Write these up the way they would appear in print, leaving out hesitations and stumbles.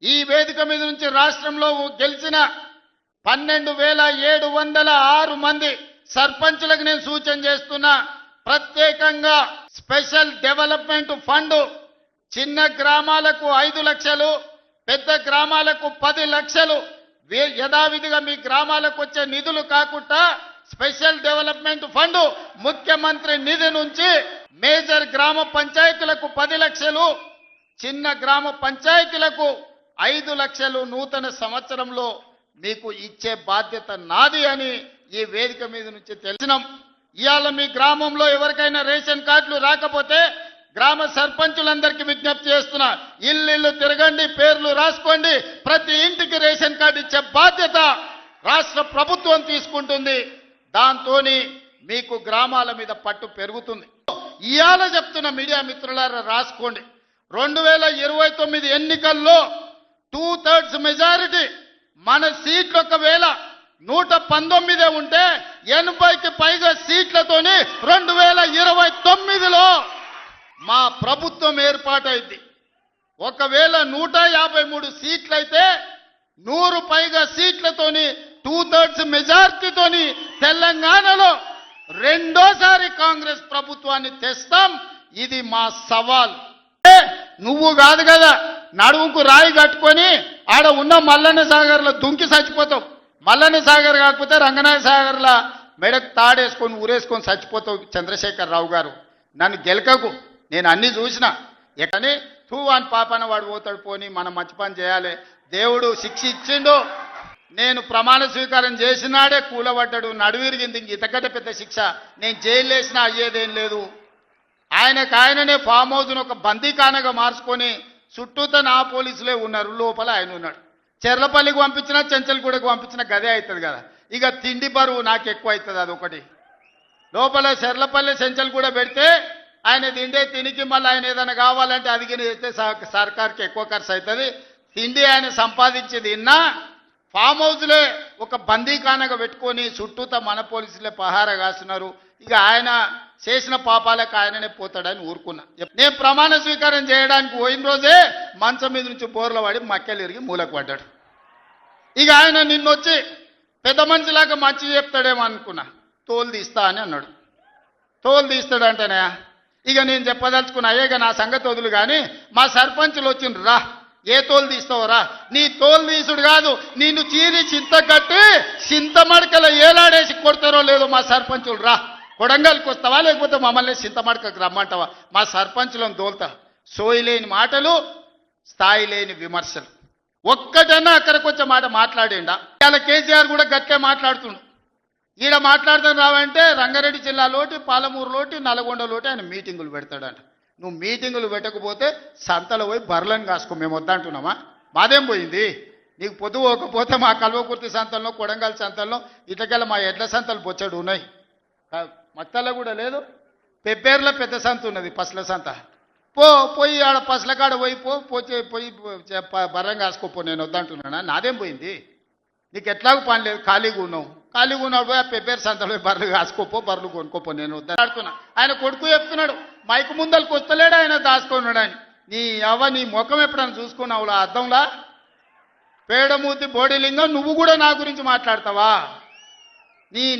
ఈ వేదిక మీద నుంచి రాష్ట్రంలో గెలిచిన 12,706 మంది సర్పంచులకు నేను సూచన చేస్తున్నా, ప్రత్యేకంగా స్పెషల్ డెవలప్మెంట్ ఫండ్ చిన్న గ్రామాలకు 5 లక్షలు, పెద్ద గ్రామాలకు 10 లక్షలు యథావిధిగా మీ గ్రామాలకు వచ్చే నిధులు కాకుండా స్పెషల్ డెవలప్మెంట్ ఫండ్ ముఖ్యమంత్రి నిధి నుంచి మేజర్ గ్రామ పంచాయతీలకు 10 లక్షలు, చిన్న గ్రామ పంచాయతీలకు 5 లక్షలు నూతన సంవత్సరంలో మీకు ఇచ్చే బాధ్యత నాది అని ఈ వేదిక మీద నుంచి తెలిసినాం. ఇవాళ మీ గ్రామంలో ఎవరికైనా రేషన్ కార్డులు రాకపోతే గ్రామ సర్పంచులందరికీ విజ్ఞప్తి చేస్తున్నా, ఇల్లు తిరగండి, పేర్లు రాసుకోండి, ప్రతి ఇంటికి రేషన్ కార్డు ఇచ్చే బాధ్యత రాష్ట్ర ప్రభుత్వం తీసుకుంటుంది. దాంతో మీకు గ్రామాల మీద పట్టు పెరుగుతుంది. ఇవాళ చెప్తున్న మీడియా మిత్రులారా రాసుకోండి, 2029 ఎన్నికల్లో 2/3 మెజారిటీ మన సీట్లు ఒకవేళ 119 ఉంటే 80కి పైగా సీట్లతోని 2029లో మా ప్రభుత్వం ఏర్పాటైంది. ఒకవేళ 153 సీట్లయితే 100 పైగా సీట్లతోని 2/3 మెజార్టీతోని తెలంగాణలో రెండోసారి కాంగ్రెస్ ప్రభుత్వాన్ని తెస్తాం. ఇది మా సవాల్. నువ్వు కాదు కదా నడుముకు రాయి కట్టుకొని ఆడ ఉన్న మల్లన్న సాగర్లో దుంకి చచ్చిపోతావు. మల్లన్న సాగర్ కాకపోతే రంగనాథ సాగర్ల మెడకు తాడేసుకొని ఊరేసుకొని చచ్చిపోతావు. చంద్రశేఖర్ రావు గారు, నన్ను గెలకకు, నేను అన్ని చూసిన. ఎక్కని అని పాపన వాడు పోతాడు, పోని మనం మంచి పని చేయాలి. దేవుడు శిక్ష ఇచ్చిండు. నేను ప్రమాణ స్వీకారం చేసినాడే కూలబడ్డాడు, నడువిరిగింది. ఇంతకంటే పెద్ద శిక్ష నేను జైలు వేసినా అయ్యేదేం లేదు. ఆయననే ఫామ్ హౌస్ను ఒక బందీఖానగా మార్చుకొని చుట్టూతో నా పోలీసులే ఉన్నారు, లోపల ఆయన ఉన్నాడు. చెర్లపల్లికి పంపించినా చెంచల్గూడకు పంపించినా గదే అవుతుంది కదా. ఇక తిండి బరువు నాకు ఎక్కువ అవుతుంది. అదొకటి. లోపల చెర్లపల్లి చెంచల్గూడ పెడితే ఆయన తిండే తినికి మళ్ళీ ఆయన ఏదైనా కావాలంటే అది అయితే సర్కార్కి ఎక్కువ ఖర్చు అవుతుంది. తిండి ఆయన సంపాదించేది ఇన్నా ఫామ్ హౌస్లే ఒక బందీఖానగా పెట్టుకొని చుట్టూతో మన పోలీసులే పహారా కాస్తున్నారు. ఇక ఆయన చేసిన పాపాలకు ఆయననే పోతాడని ఊరుకున్నా. నేను ప్రమాణ స్వీకారం చేయడానికి పోయిన రోజే మంచం మీద నుంచి బోర్ల పడి మక్కెలు ఇరిగి మూలకు పడ్డాడు. ఇక ఆయన నిన్నొచ్చి పెద్ద మనిషిలాగా మంచి చెప్తాడేమో అనుకున్నా. తోలు తీస్తా అని అన్నాడు. తోలు తీస్తాడంటేనే ఇక నేను చెప్పదలుచుకున్నా, అయ్యేగా నా సంగతి వదులు కానీ మా సర్పంచులు వచ్చిండ్రు, రా ఏ తోలు తీస్తావరా, నీ తోలు తీసుడు కాదు, నిన్ను చీరి చింత కట్టి చింతమడకలో ఏలాడేసి కొడతారో లేదో మా సర్పంచులు, రా కొడంగల్కి వస్తావా లేకపోతే మమ్మల్ని చింతమడకకు రమ్మంటావా, మా సర్పంచులను దోల్తా. సోయి లేని మాటలు, స్థాయి లేని విమర్శలు. ఒక్కటన్నా అక్కడికి వచ్చే మాట మాట్లాడిండా? ఇలా కేసీఆర్ కూడా గట్టిగా మాట్లాడుతుండు. ఈడ మాట్లాడతాను రావంటే రంగారెడ్డి జిల్లాలోటి, పాలమూరులోటి, నల్గొండలోటి ఆయన మీటింగులు పెడతాడంట. నువ్వు మీటింగులు పెట్టకపోతే సంతలో పోయి బర్లను కాసుకో, మేము వద్దంటున్నామా? మాదేం పోయింది? నీకు పొద్దు పోకపోతే మా కల్వకుర్తి సంతల్లో, కొడంగల్ సంతల్లో, ఇట్లకెళ్ళ మా ఎడ్ల సంతలు బొచ్చడు ఉన్నాయి. మత్తల్లో కూడా లేదు. పెబ్బేర్లో పెద్ద సంత ఉన్నది, పసల సంత. పోయి ఆడ పసల కాడ పోయి బర్రం కాసుకోపో, నేను వద్దంటున్నానా? నాదేం పోయింది? నీకు ఎట్లాగూ పని లేదు, ఖాళీగా ఉన్నావు. ఖాళీగా ఉన్నాడు పోయి ఆ పెబ్బేరు సంతలో బర్రెలు కాసుకోపో, బర్రెలు కొనుక్కోపో, నేను వద్దాడుతున్నా. ఆయన కొడుకు చెప్తున్నాడు, మైకు ముందలకు వస్తలేడు ఆయన, దాచుకున్నాడు ఆయన. నీ ముఖం ఎప్పుడైనా చూసుకున్నావు అద్దంలా? పేడమూతి బోడిలింగం, నువ్వు కూడా నా గురించి మాట్లాడతావా?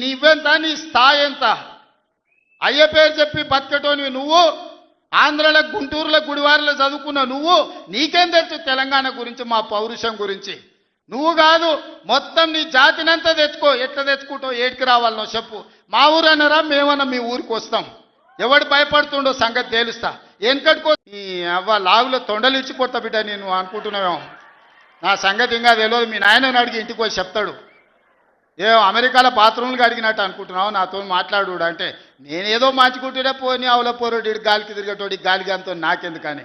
నీవెంత, నీ స్థాయి ఎంత? అయ్య పేరు చెప్పి బతికటోనివి నువ్వు, ఆంధ్రలో గుంటూరులో గుడివారిలో చదువుకున్న నువ్వు, నీకేం తెలుసు తెలంగాణ గురించి, మా పౌరుషం గురించి? నువ్వు కాదు, మొత్తం నీ జాతినంతా తెచ్చుకో. ఎట్లా తెచ్చుకుంటావు? ఏడికి రావాలనో చెప్పు. మా ఊరు అన్నారా, మేమన్నా మీ ఊరికి వస్తాం. ఎవడు భయపడుతుండో సంగతి తేలుస్తా. వెనకట్టుకో. ఈ అవ్వ లాగులో తొండలు ఇచ్చి కొడతా బిడ్డ నేను అనుకుంటున్నావేమో. నా సంగతి ఇంకా తెలియదు. మీ నాయనని అడిగి ఇంటికి పోయి చెప్తాడు. అమెరికాలో బాత్రూమ్లు అడిగినట్టు అనుకుంటున్నావు నాతో మాట్లాడు అంటే, నేనేదో మంచుకుంటూనే పోని అవల పోరోడు గాలికి తిరిగేటోడి గాలిగాంతో నాకెందుకని